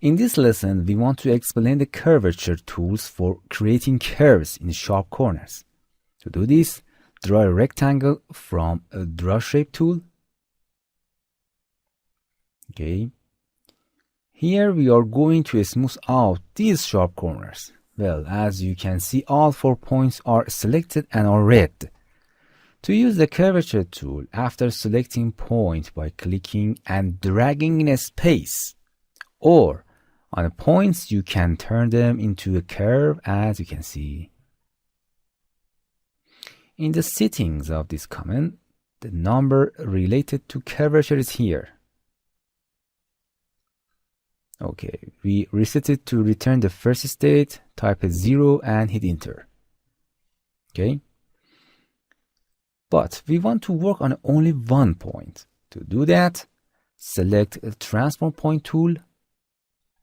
In this lesson, we want to explain the curvature tools for creating curves in sharp corners. To do this, draw a rectangle from a Draw Shape tool. Okay. Here we are going to smooth out these sharp corners. Well, as you can see, all 4 points are selected and are red. To use the curvature tool, after selecting point by clicking and dragging in a space, or on the points, you can turn them into a curve, as you can see. In the settings of this command, the number related to curvature is here. Okay, we reset it to return the first state, type a 0 and hit enter. Okay. But we want to work on only one point. To do that, select a transform point tool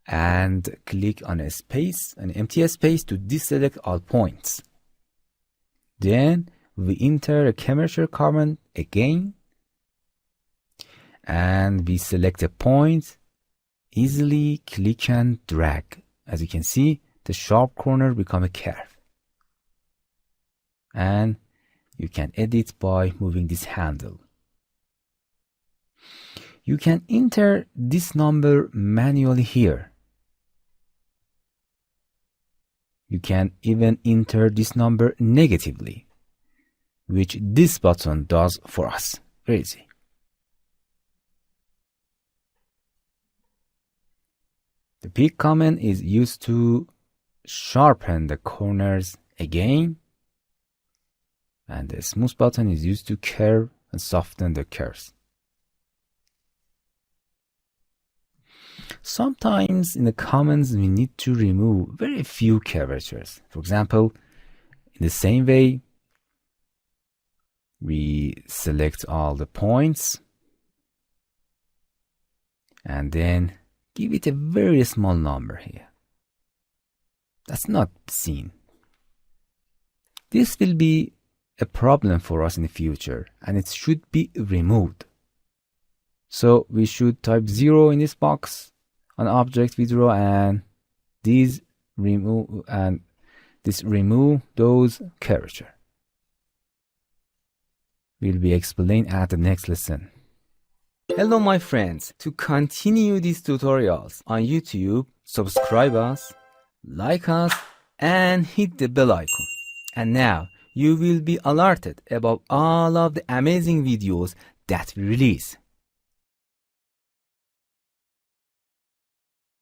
and click on a space, an empty space, to deselect all points. Then we enter a curvature command again and we select a point, easily click and drag. As you can see, the sharp corner become a curve. And you can edit by moving this handle. You can enter this number manually here. You can even enter this number negatively, which this button does for us. Very easy. The pick command is used to sharpen the corners again, and the smooth button is used to curve and soften the curves. Sometimes in the commands we need to remove very few curvatures. For example, in the same way, we select all the points and then give it a very small number here. That's not seen. This will be a problem for us in the future and it should be removed. So we should type 0 in this box on object we draw and remove those curvature. Will be explained at the next lesson. Hello my friends, to continue these tutorials on YouTube, subscribe us, like us and hit the bell icon. And now you will be alerted about all of the amazing videos that we release.